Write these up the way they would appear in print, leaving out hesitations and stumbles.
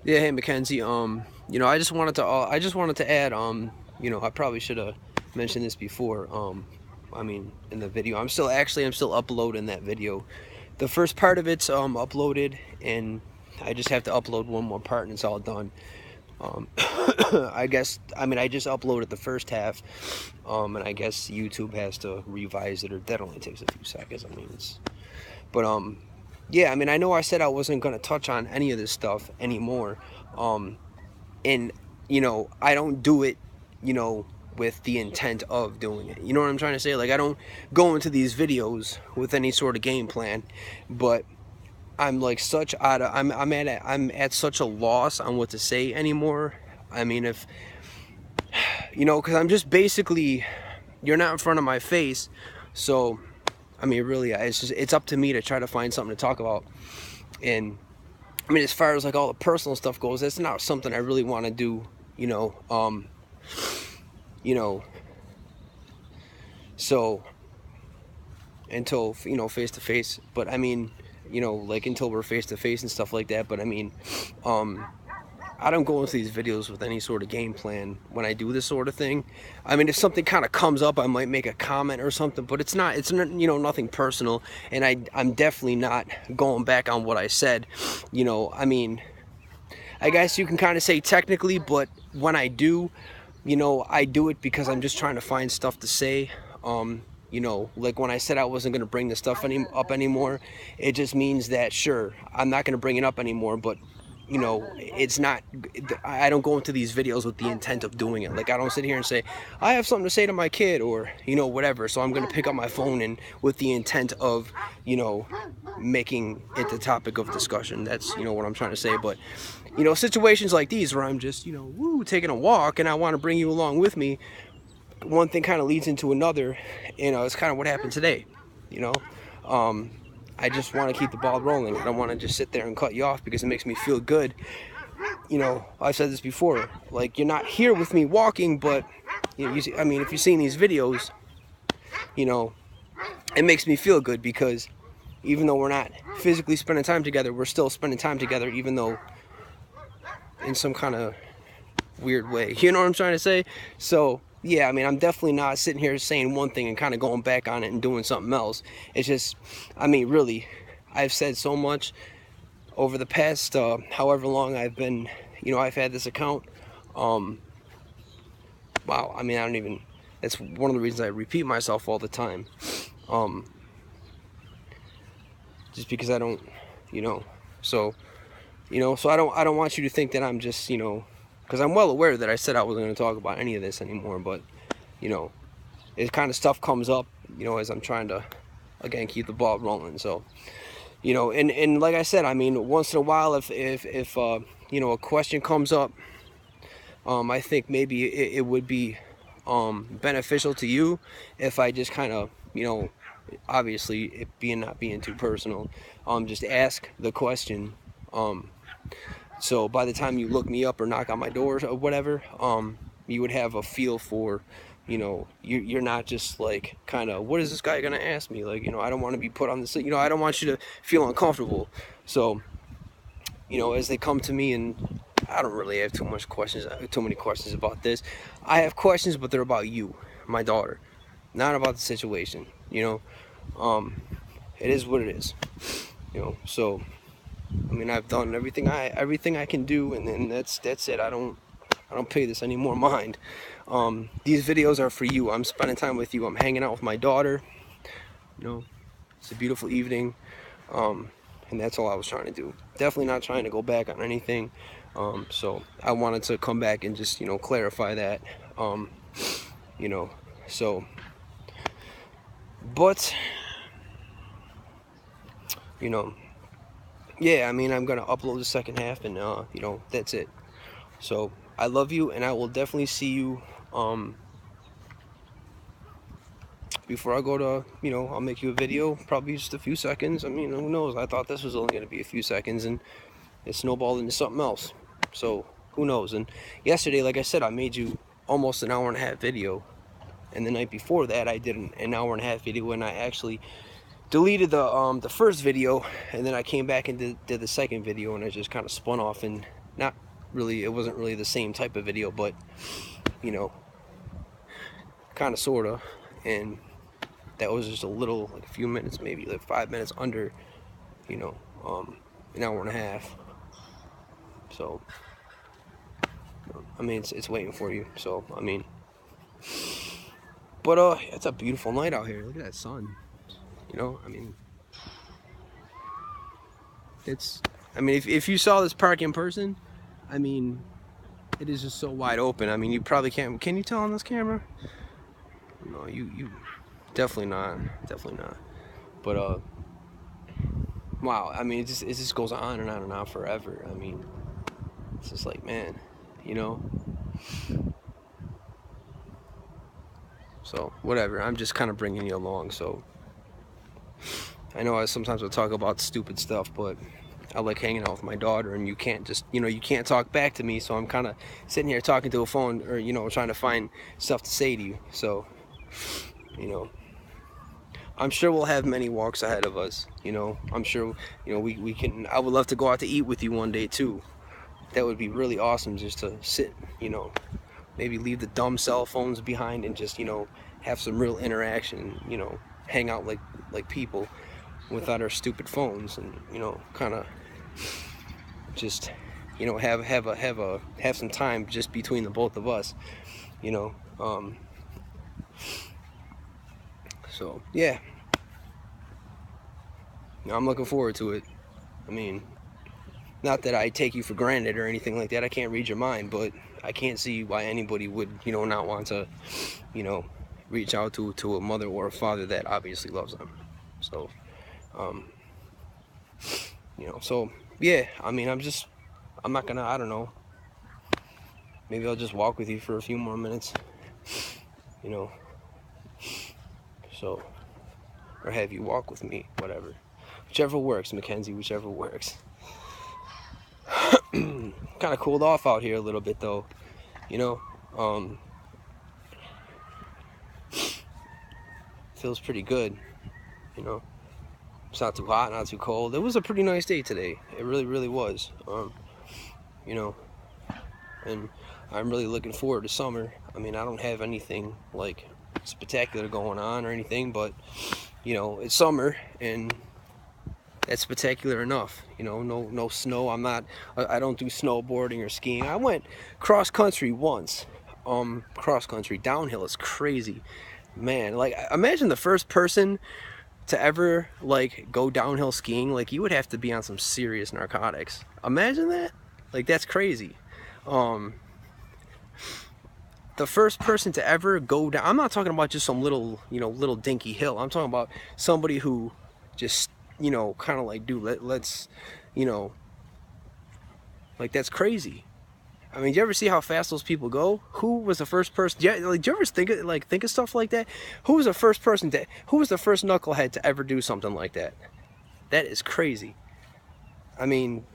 Yeah, hey Mackenzie. I just wanted to add. I probably should have mentioned this before. In the video, I'm still uploading that video. The first part of it's uploaded, and I just have to upload one more part, and it's all done. Um, I just uploaded the first half, and I guess YouTube has to revise it, or that only takes a few seconds. But yeah, I know I said I wasn't gonna touch on any of this stuff anymore. Um, and I don't do it, you know with the intent of doing it. You know what I'm trying to say? Like, I don't go into these videos with any sort of game plan, but I'm like such out of I'm at such a loss on what to say anymore. If because I'm just basically, you're not in front of my face, so really, it's up to me to try to find something to talk about. And as far as like all the personal stuff goes, that's not something I really want to do. You know, you know, so until face to face. But like until we're face to face and stuff like that. But um, I don't go into these videos with any sort of game plan when I do this sort of thing. If something kind of comes up, I might make a comment or something, but it's not, nothing personal. And I'm definitely not going back on what I said. You know, I mean, I guess you can kind of say technically, but when I do, I do it because I'm just trying to find stuff to say. Like when I said I wasn't going to bring this stuff up anymore, it just means that, sure, I'm not going to bring it up anymore, but it's not, I don't go into these videos with the intent of doing it. Like, I don't sit here and say I have something to say to my kid, or whatever, so I'm going to pick up my phone and with the intent of you know making it the topic of discussion. That's what I'm trying to say. But situations like these where I'm just taking a walk and I want to bring you along with me, one thing kind of leads into another. It's kind of what happened today. you know um I just want to keep the ball rolling. I don't want to just sit there and cut you off because it makes me feel good. I've said this before, like, you're not here with me walking, but if you've seen these videos, you know it makes me feel good, because even though we're not physically spending time together, we're still spending time together, even though in some kind of weird way. You know what I'm trying to say? So yeah, I'm definitely not sitting here saying one thing and kind of going back on it and doing something else. It's just, really, I've said so much over the past however long I've been, I've had this account. Um, wow, I don't even. That's one of the reasons I repeat myself all the time. Um, just because I don't, you know. So, so I don't want you to think that I'm just, because I'm well aware that I said I wasn't going to talk about any of this anymore. But, you know, it kind of stuff comes up, as I'm trying to, again, keep the ball rolling. So, and like I said, once in a while, if a question comes up, I think maybe it would be beneficial to you if I just kind of, obviously, it being not being too personal, just ask the question. So by the time you look me up or knock on my doors or whatever, you would have a feel for, you're not just like, kind of, what is this guy gonna ask me? Like, I don't want to be put on this. I don't want you to feel uncomfortable. So, as they come to me, and I don't really have too many questions about this. I have questions, but they're about you, my daughter, not about the situation. Um, it is what it is. So I've done everything I can do, and that's it. I don't pay this any more mind. These videos are for you. I'm spending time with you. I'm hanging out with my daughter. It's a beautiful evening. And that's all I was trying to do. Definitely not trying to go back on anything. So I wanted to come back and just, clarify that. Um, you know, so, but, you know, yeah, I'm gonna upload the second half, and that's it. So I love you, and I will definitely see you. Before I go to, I'll make you a video, probably just a few seconds. Who knows? I thought this was only gonna be a few seconds, and it snowballed into something else. So who knows? And yesterday, like I said, I made you almost an hour and a half video, and the night before that, I did an hour and a half video, and I actually deleted the first video, and then I came back and did the second video, and I just kind of spun off and Not really, it wasn't really the same type of video, but you know, kind of, sort of. And that was just a little, like a few minutes, maybe like 5 minutes under, you know, an hour and a half. So, I mean, it's waiting for you. So, I mean, but it's a beautiful night out here. Look at that sun. You know, I mean, if you saw this park in person, I mean, it is just so wide open. I mean, you probably can't. Can you tell on this camera? No, you definitely not. Definitely not. But wow. I mean, it just goes on and on and on forever. I mean, it's just like, man, you know. So whatever. I'm just kind of bringing you along. So I know I sometimes will talk about stupid stuff, but I like hanging out with my daughter, and you can't just, you can't talk back to me, so I'm kind of sitting here talking to a phone, or, trying to find stuff to say to you. So, I'm sure we'll have many walks ahead of us. I'm sure, we can, I would love to go out to eat with you one day too. That would be really awesome, just to sit, maybe leave the dumb cell phones behind and just, have some real interaction, hang out like people without our stupid phones, and kind of just have some time just between the both of us, so yeah, I'm looking forward to it. I mean, not that I take you for granted or anything like that. I can't read your mind, but I can't see why anybody would not want to reach out to a mother or a father that obviously loves them. So so yeah, I mean, I'm not gonna, I don't know, maybe I'll just walk with you for a few more minutes, so, or have you walk with me, whatever, whichever works, Mackenzie, whichever works. Kind of cooled off out here a little bit though, feels pretty good, it's not too hot, not too cold. It was a pretty nice day today. It really, really was. And I'm really looking forward to summer. I mean, I don't have anything like spectacular going on or anything, but it's summer, and that's spectacular enough. No snow. I don't do snowboarding or skiing. I went cross country once. Cross country downhill is crazy, man. Like, imagine the first person to ever like go downhill skiing. Like, you would have to be on some serious narcotics. Imagine that. Like, that's crazy. The first person to ever go down, I'm not talking about just some little dinky hill. I'm talking about somebody who just kind of like, dude, let's like, that's crazy. I mean, do you ever see how fast those people go? Who was the first person? Yeah, like, do you ever think of stuff like that? Who was the first knucklehead to ever do something like that? That is crazy. I mean,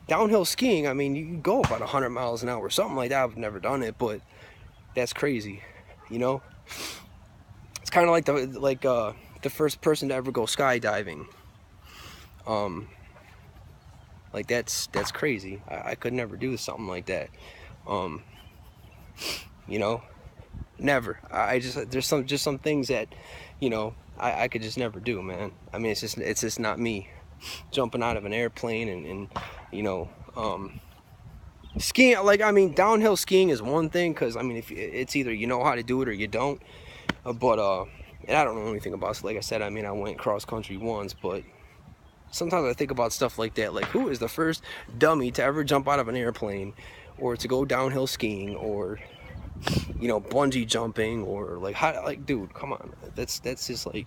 downhill skiing, I mean, you can go about 100 miles an hour, something like that. I've never done it, but that's crazy. It's kind of like the first person to ever go skydiving. Like, that's crazy. I could never do something like that. Never. I just, there's some things that I could just never do, man. I mean, it's just not me. Jumping out of an airplane and skiing, like, I mean, downhill skiing is one thing, because I mean, if it's either you know how to do it or you don't. But and I don't know anything about it. Like I said, I mean, I went cross country once, but sometimes I think about stuff like that, like, who is the first dummy to ever jump out of an airplane, or to go downhill skiing, or bungee jumping, or like, how, like, dude, come on, that's just like,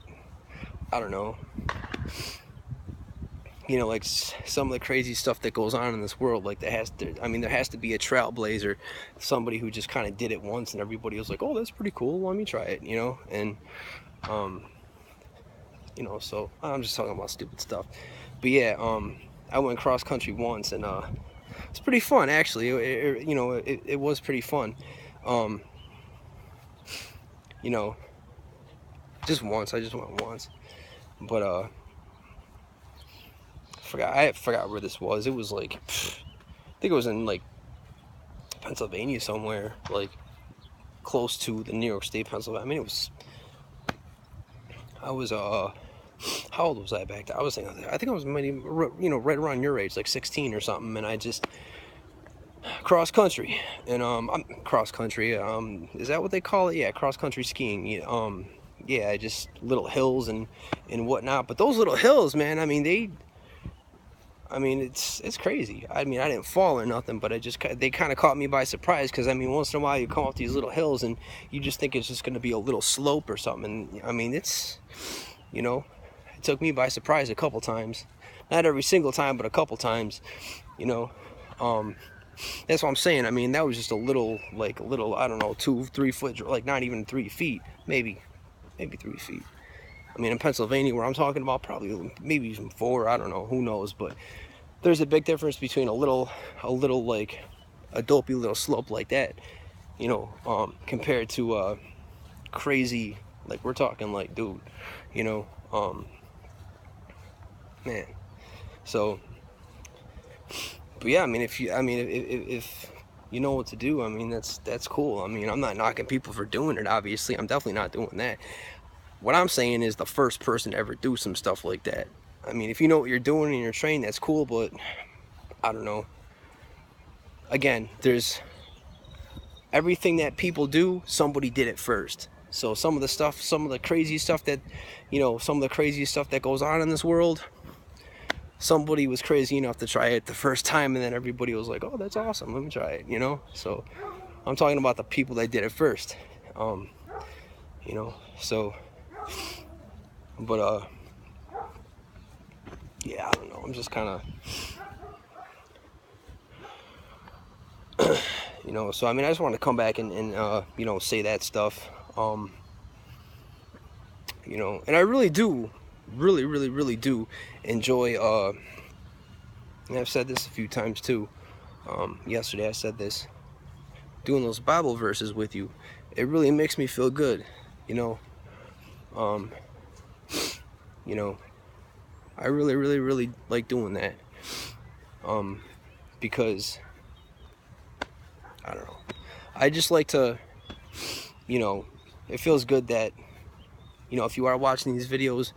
I don't know, like some of the crazy stuff that goes on in this world. Like, there has to be a trailblazer, somebody who just kind of did it once and everybody was like, oh, that's pretty cool, let me try it, and so I'm just talking about stupid stuff. But yeah, I went cross country once, and it's pretty fun, actually. It was pretty fun. Just once. I just went once, but I forgot where this was. It was like, I think think it was in like Pennsylvania somewhere, like close to the New York State, Pennsylvania. I mean, I was how old was I back then? I think I was maybe, you know, right around your age, like 16 or something, and I just cross country, and I'm cross country. Is that what they call it? Yeah, cross country skiing. Yeah, yeah, just little hills and whatnot. But those little hills, man, I mean, it's crazy. I mean, I didn't fall or nothing, but they kind of caught me by surprise, because I mean, once in a while you come off these little hills and you just think it's just going to be a little slope or something. And I mean, it's, you know, it took me by surprise a couple times. Not every single time, but a couple times, you know. That's what I'm saying. I mean, that was just a little, I don't know, 2-3 foot, like not even 3 feet, maybe 3 feet. I mean, in Pennsylvania, where I'm talking about, probably maybe even 4. I don't know, who knows? But there's a big difference between a little like a dopey little slope like that, you know, compared to crazy, like we're talking like, dude, you know, man. So, but yeah, I mean, if you know what to do, I mean, that's cool. I mean, I'm not knocking people for doing it. Obviously, I'm definitely not doing that. What I'm saying is the first person to ever do some stuff like that. I mean, if you know what you're doing and you're trained, that's cool, but I don't know. Again, there's everything that people do, somebody did it first. So some of the crazy stuff that, you know, some of the crazy stuff that goes on in this world, somebody was crazy enough to try it the first time, and then everybody was like, oh, that's awesome, let me try it, you know? So I'm talking about the people that did it first, you know, so, but, yeah, I don't know, I'm just kind of, you know, so I mean, I just want to come back and you know, say that stuff, you know, and I really do, really do enjoy, and I've said this a few times too, yesterday I said this, doing those Bible verses with you, it really makes me feel good, you know, you know, I really like doing that, because, I don't know, I just like to, you know, it feels good that, you know, if you are watching these videos,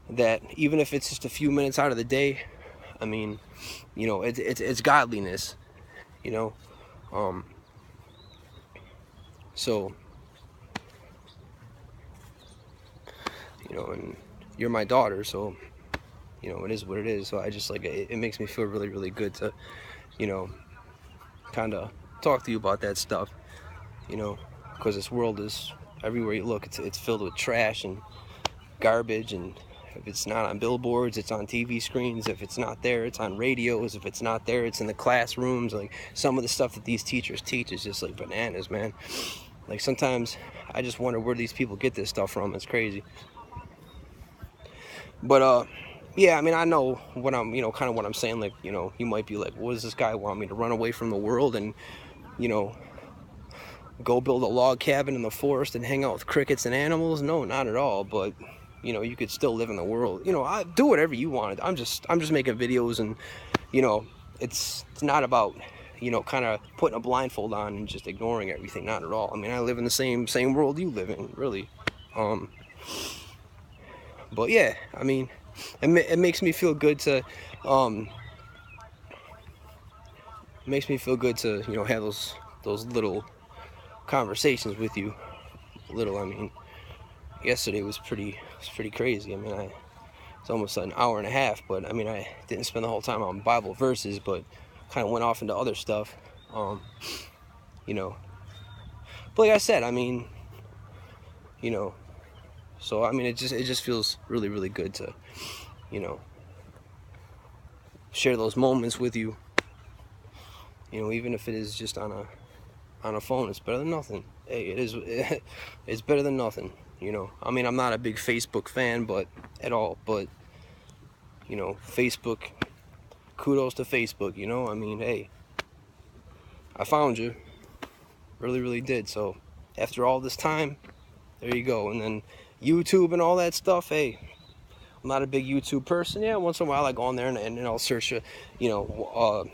that even if it's just a few minutes out of the day, I mean, you know, it's godliness, you know, so, you know, and you're my daughter, so, you know, it is what it is. So I just like it makes me feel really good to, you know, kind of talk to you about that stuff, you know, because this world is, everywhere you look, it's filled with trash and garbage, and if it's not on billboards, it's on TV screens. If it's not there, it's on radios. If it's not there, it's in the classrooms. Like, some of the stuff that these teachers teach is just like bananas, man. Like, sometimes I just wonder where these people get this stuff from. It's crazy. But yeah, I mean, I know what I'm, you know, kind of what I'm saying. Like, you know, you might be like, what does this guy want me to run away from the world and, you know, go build a log cabin in the forest and hang out with crickets and animals? No, not at all. But, you know, you could still live in the world. You know, I do whatever you want. I'm just making videos, and, you know, it's not about, you know, kind of putting a blindfold on and just ignoring everything. Not at all. I mean, I live in the same world you live in, really. But yeah, I mean, it makes me feel good to, makes me feel good to, you know, have those little conversations with you. Little, I mean, yesterday was pretty crazy. I mean, it's almost an hour and a half, but I mean, I didn't spend the whole time on Bible verses, but kind of went off into other stuff, you know. But like I said, I mean, you know, so I mean, it just feels really good to, you know, share those moments with you. You know, even if it is just on a phone, it's better than nothing. Hey, it's better than nothing. You know, I mean, I'm not a big Facebook fan, but you know, Facebook, kudos to Facebook. You know, I mean, hey, I found you, really did. So after all this time, there you go. And then YouTube and all that stuff, hey, I'm not a big YouTube person. Yeah, once in a while I go on there and I'll search, you know,